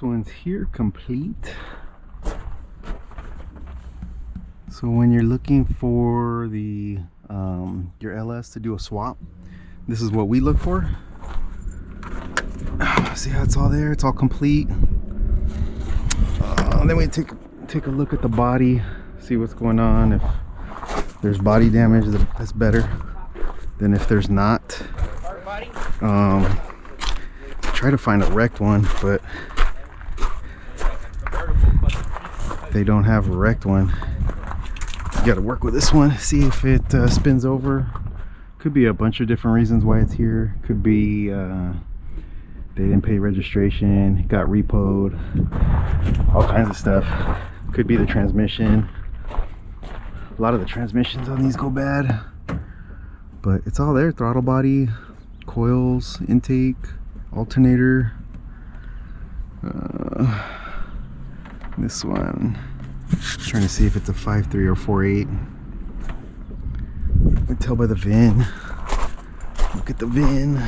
This one's here complete. So when you're looking for the your LS to do a swap, this is what we look for. See how it's all there, it's all complete. Then we take a look at the body, see what's going on. If there's body damage, that's better than if there's not. Try to find a wrecked one, but they don't have a wrecked one. You got to work with this one, see if it spins over. Could be a bunch of different reasons why it's here. Could be they didn't pay registration, got repoed, all kinds of stuff. Could be the transmission. A lot of the transmissions on these go bad, but it's all there. Throttle body, coils, intake, alternator. This one, trying to see if it's a 5.3 or 4.8. I can tell by the VIN. Look at the VIN.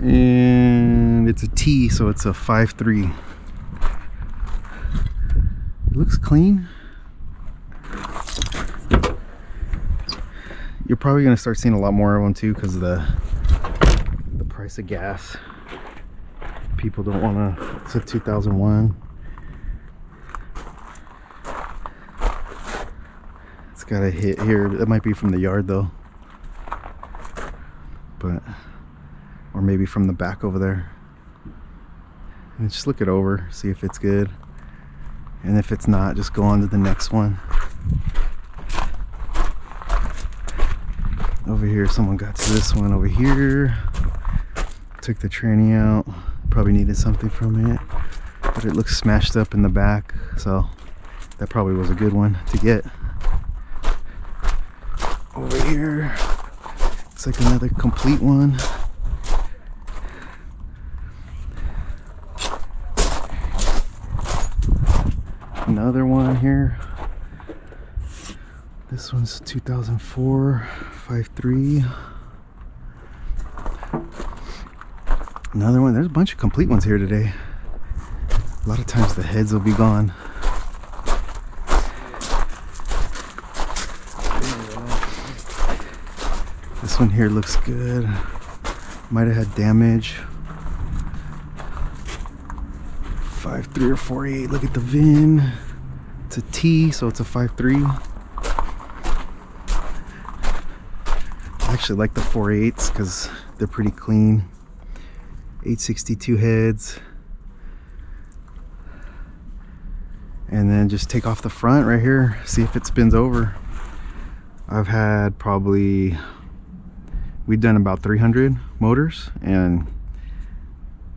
And it's a T, so it's a 5.3. It looks clean. You're probably going to start seeing a lot more of them too because of the price of gas. People don't want to. It's a 2001. It's got a hit here. That might be from the yard though, but or maybe from the back over there. And just look it over, see if it's good, and if it's not, just go on to the next one. Over here, someone got to this one over here. Took the tranny out. Probably needed something from it, but it looks smashed up in the back, so that probably was a good one to get. Over here, it's like another complete one. Another one here. This one's 2004 5.3. Another one. There's a bunch of complete ones here today. A lot of times the heads will be gone. This one here looks good. Might have had damage. 5.3 or 4.8. Look at the VIN. It's a T, so it's a 5.3. I actually like the 4.8s because they're pretty clean. 862 heads. And then just take off the front right here, see if it spins over. I've had probably, we've done about 300 motors, and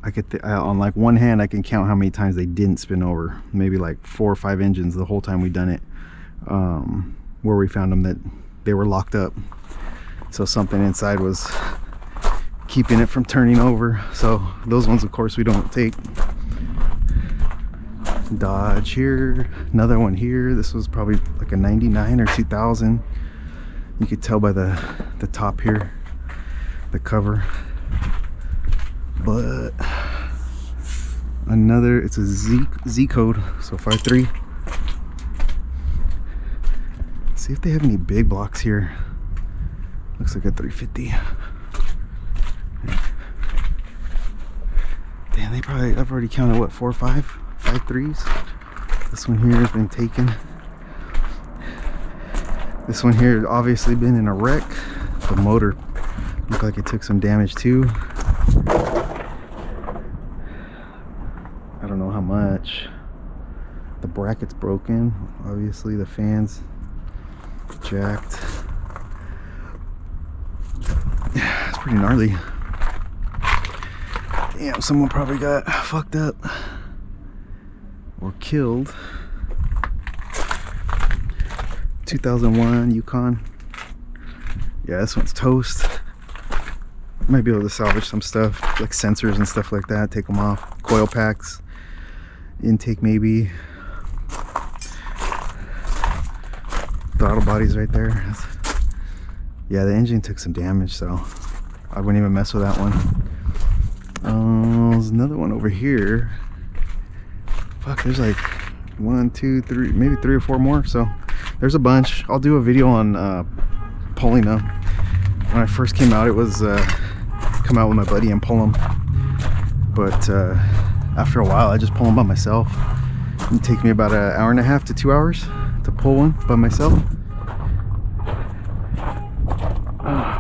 I get on like one hand I can count how many times they didn't spin over. Maybe like 4 or 5 engines the whole time we done it, where we found them that they were locked up, so something inside was keeping it from turning over. So those ones of course we don't take. Dodge here, another one here. This was probably like a 99 or 2000. You could tell by the top here, the cover. But another, it's a Z code, so 5.3. See if they have any big blocks here. Looks like a 350. Damn, they probably, I've already counted what, 4 or 5 5.3s. This one here has been taken. This one here obviously been in a wreck. The motor looked like it took some damage too. I don't know how much. The bracket's broken. Obviously the fan's jacked. It's pretty gnarly. Damn, someone probably got fucked up or killed. 2001 Yukon. Yeah, this one's toast. Might be able to salvage some stuff, like sensors and stuff like that, take them off. Coil packs, intake maybe. Throttle body's right there. Yeah, the engine took some damage, so I wouldn't even mess with that one. There's another one over here. Fuck, there's like 1, 2, 3, maybe 3 or 4 more. So there's a bunch. I'll do a video on pulling them. When I first came out, it was come out with my buddy and pull them. But after a while, I just pull them by myself. It takes me about an hour and a half to 2 hours to pull one by myself.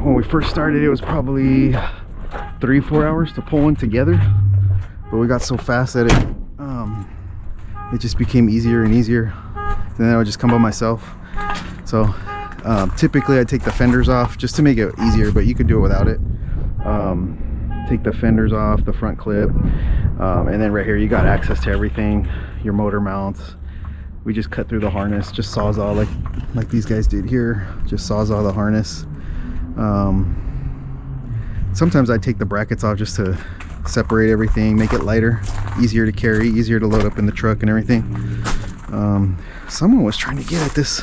When we first started, it was probably 3-4 hours to pull one together. But we got so fast at it, it just became easier and easier. And then I would just come by myself. So typically I take the fenders off just to make it easier, but you could do it without it. Take the fenders off, the front clip, and then right here you got access to everything, your motor mounts. We just cut through the harness, just sawzall like these guys did here, just sawzall the harness. Sometimes I take the brackets off just to separate everything, make it lighter, easier to carry, easier to load up in the truck and everything. Someone was trying to get at this.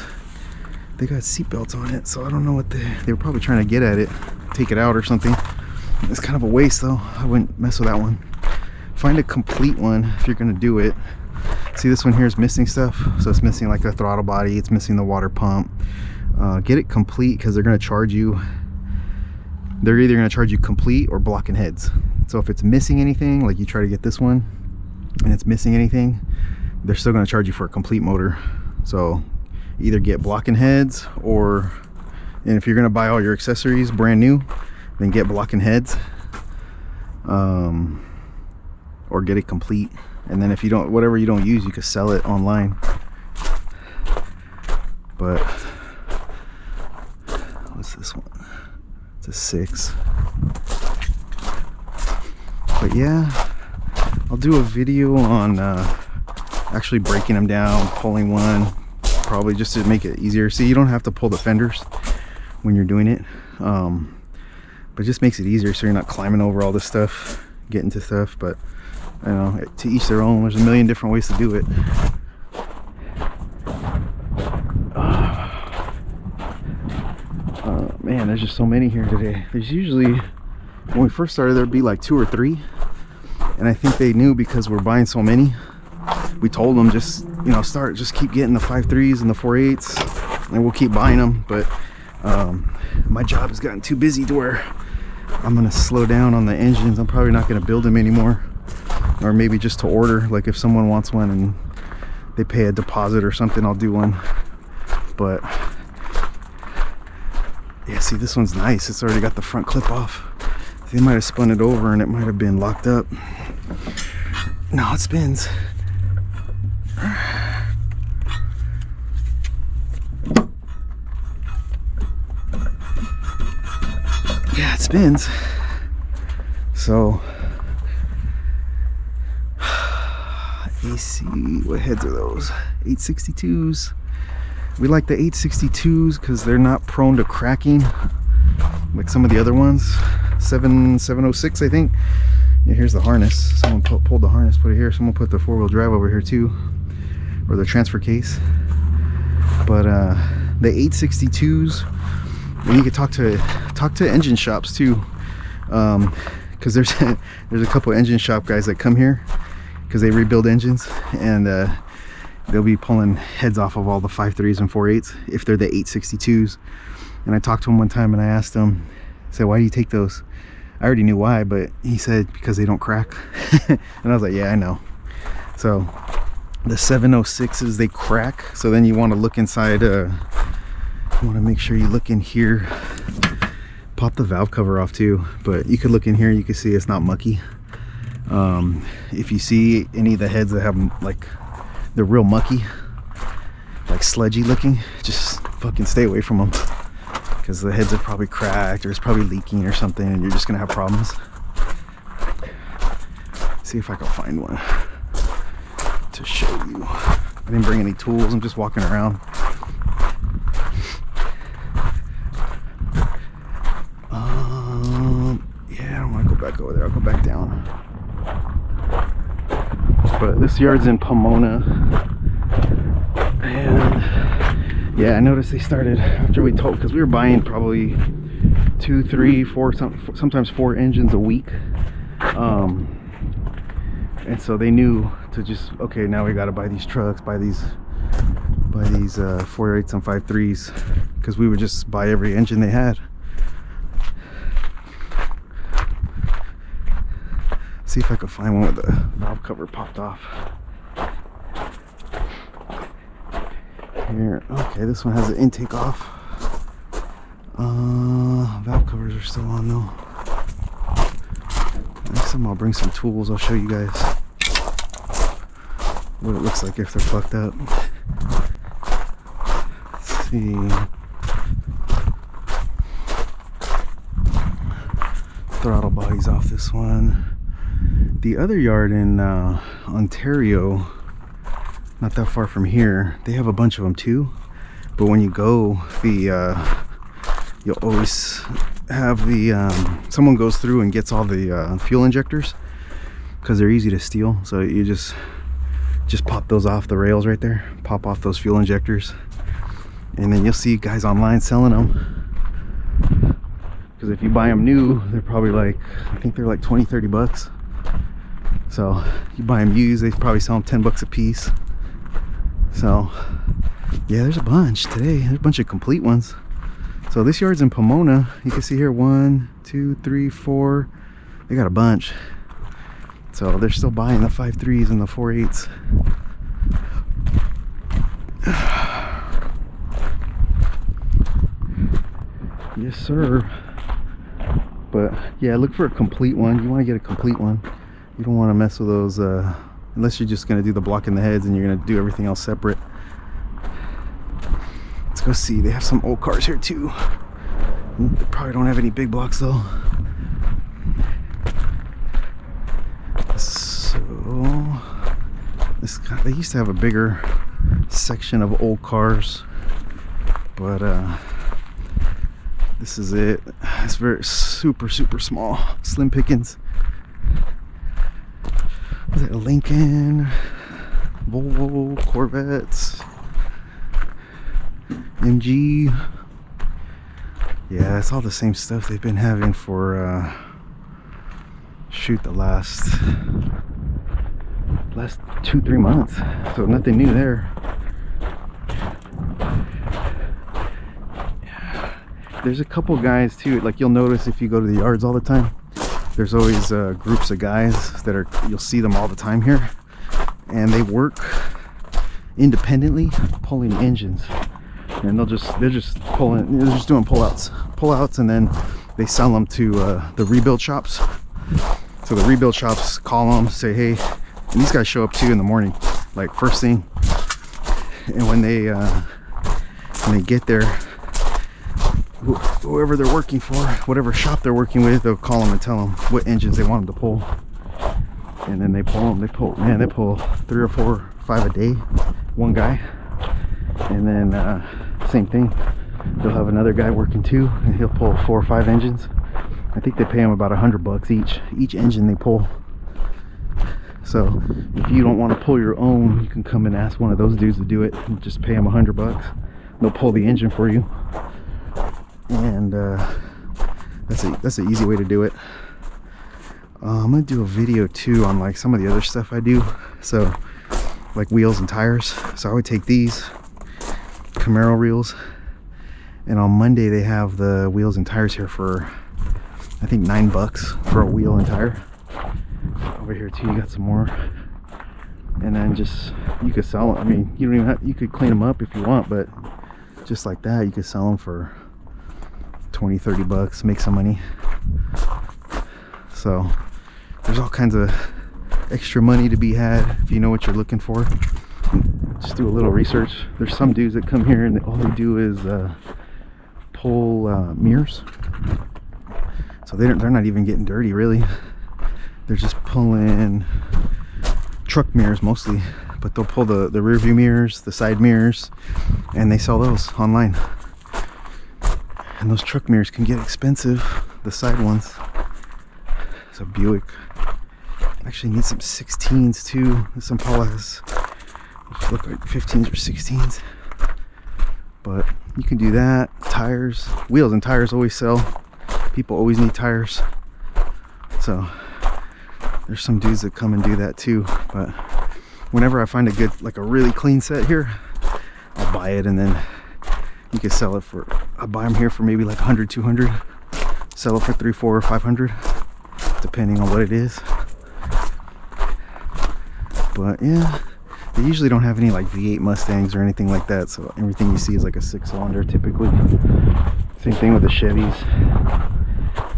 They got seat belts on it, so I don't know what they were probably trying to get at it, take it out or something. It's kind of a waste though. I wouldn't mess with that one. Find a complete one if you're gonna do it. See, this one here is missing stuff. So it's missing like the throttle body, it's missing the water pump. Get it complete, because they're gonna charge you. They're either gonna charge you complete or blocking heads. So if it's missing anything, like you try to get this one and it's missing anything, they're still gonna charge you for a complete motor. So either get blocking heads, or, and if you're gonna buy all your accessories brand new, then get blocking heads, or get it complete. And then if you don't, whatever you don't use, you can sell it online. But what's this one? It's a 6. But yeah, I'll do a video on actually breaking them down, pulling one, probably just to make it easier. See, you don't have to pull the fenders when you're doing it, but it just makes it easier, so you're not climbing over all this stuff, getting to stuff. But you know, to each their own. There's a million different ways to do it. Man, there's just so many here today. There's usually, when we first started, there'd be like 2 or 3, and I think they knew because we're buying so many. We told them, just, you know, just keep getting the 5.3s and the 4.8s, and we'll keep buying them. But my job has gotten too busy to where I'm gonna slow down on the engines. I'm probably not gonna build them anymore, or maybe just to order. Like if someone wants one and they pay a deposit or something, I'll do one. But yeah, see, this one's nice. It's already got the front clip off. They might have spun it over and it might have been locked up. No, it spins. Yeah, it spins. So AC, what heads are those? 862s. We like the 862s because they're not prone to cracking like some of the other ones. 706, I think. Yeah, here's the harness. Someone pulled the harness, put it here. Someone put the 4-wheel drive over here too, or the transfer case. But the 862s, and you can talk to engine shops too, because there's a couple engine shop guys that come here because they rebuild engines, and they'll be pulling heads off of all the 5.3s and 4.8s if they're the 862s. And I talked to him one time and I asked him, I said, why do you take those? I already knew why, but he said because they don't crack. And I was like, yeah, I know. So the 706s, they crack. So then you want to look inside, you want to make sure you look in here. Pop the valve cover off too, but you could look in here, you can see it's not mucky. If you see any of the heads that have, like, they're real mucky, like sludgy looking, just fucking stay away from them, because the heads are probably cracked or it's probably leaking or something, and you're just gonna have problems. See if I can find one to show you. I didn't bring any tools, I'm just walking around. Yeah, I don't want to go back over there, I'll go back down. But this yard's in Pomona, and yeah, I noticed they started after we told, because we were buying probably 2, 3, 4, sometimes 4 engines a week, And so they knew to just, okay, now we got to buy these trucks, buy these 4.8s and 5.3s, because we would just buy every engine they had. See if I could find one with the valve cover popped off. Here, okay, this one has the intake off. Valve covers are still on though. Next time I'll bring some tools. I'll show you guys what it looks like if they're fucked up. Let's see. Throttle body's off this one. The other yard in Ontario, not that far from here, they have a bunch of them too. But when you go, you'll always have someone goes through and gets all the fuel injectors, because they're easy to steal. So you just pop those off the rails right there, pop off those fuel injectors, and then you'll see guys online selling them. Because if you buy them new, they're probably like, I think they're like 20-30 bucks. So you buy them used, they probably sell them 10 bucks a piece. So yeah, there's a bunch today. There's a bunch of complete ones. So this yard's in Pomona. You can see here 1, 2, 3, 4. They got a bunch. So they're still buying the 5.3s and the 4.8s. Yes, sir. But yeah, look for a complete one. You want to get a complete one. You don't want to mess with those unless you're just going to do the block in the heads and you're going to do everything else separate. Let's go see. They have some old cars here too. They probably don't have any big blocks though. So they used to have a bigger section of old cars, but this is it. It's very super small, slim pickings. Is that a Lincoln, Volvo, Corvettes, MG? Yeah, it's all the same stuff they've been having for shoot, the last 2-3 months. So nothing new there. There's a couple guys too, like you'll notice if you go to the yards all the time, there's always groups of guys that you'll see them all the time here, and they work independently pulling engines, and they're just doing pullouts, and then they sell them to the rebuild shops. So the rebuild shops call them, say hey, and these guys show up too in the morning, like first thing, and when they get there, whoever they're working for, whatever shop they're working with, they'll call them and tell them what engines they want them to pull, and then they pull 3 or 4, 5 a day, one guy. And then same thing, they'll have another guy working too, and he'll pull 4 or 5 engines. I think they pay them about $100 each engine they pull. So if you don't want to pull your own, you can come and ask one of those dudes to do it and just pay them $100. They'll pull the engine for you. And that's an easy way to do it. I'm gonna do a video too on like some of the other stuff I do, so like wheels and tires. So I would take these Camaro reels, and on Monday they have the wheels and tires here for I think $9 for a wheel and tire. Over here too, you got some more, and then just you could sell them. I mean, you don't even have, you could clean them up if you want, but just like that, you could sell them for $20-30 bucks, make some money. So there's all kinds of extra money to be had if you know what you're looking for. Just do a little research. There's some dudes that come here and all they do is pull mirrors. So they're not even getting dirty really. They're just pulling truck mirrors mostly, but they'll pull the rear view mirrors, the side mirrors, and they sell those online. And those truck mirrors can get expensive, the side ones. It's a Buick. Actually need some 16s too. Some Impala's which look like 15s or 16s. But you can do that. Tires, wheels and tires always sell. People always need tires. So There's some dudes that come and do that too, but whenever I find a good, like a really clean set here, I'll buy it, and then you can sell it for, I buy them here for maybe like 100, 200, sell it for 3, 4, or 500, depending on what it is. But yeah, they usually don't have any like V8 Mustangs or anything like that, so everything you see is like a 6-cylinder typically. Same thing with the Chevys,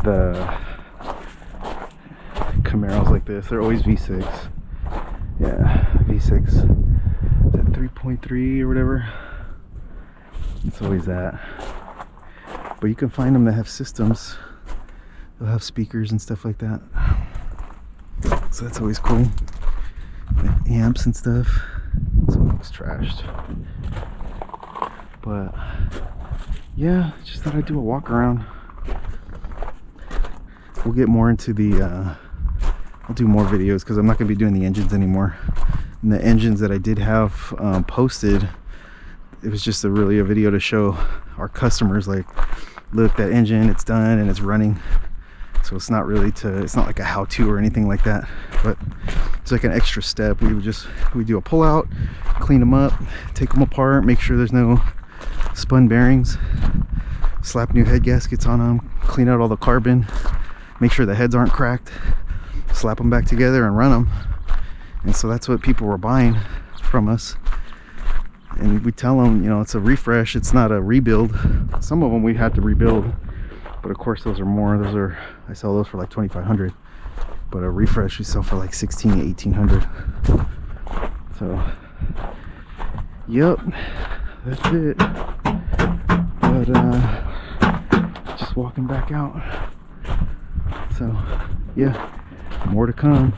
the Camaros like this, they're always V6. Yeah, V6, that 3.3 or whatever, it's always that. But you can find them that have systems, they'll have speakers and stuff like that, so that's always cool. And amps and stuff. This one looks trashed, but yeah, just thought I'd do a walk around. We'll get more into the I'll do more videos because I'm not going to be doing the engines anymore. And the engines that I did have posted, it was just really a video to show our customers, like, look, that engine, it's done and it's running. So it's not really it's not like a how-to or anything like that, but it's like an extra step. We do a pull out, clean them up, take them apart, make sure there's no spun bearings, slap new head gaskets on them, clean out all the carbon, make sure the heads aren't cracked, slap them back together and run them. And so that's what people were buying from us. And we tell them, you know, it's a refresh, it's not a rebuild. Some of them we had to rebuild, but of course those are more. Those are, I sell those for like 2,500, but a refresh we sell for like 1,600 to 1,800. So yep, that's it. But just walking back out, so yeah, more to come.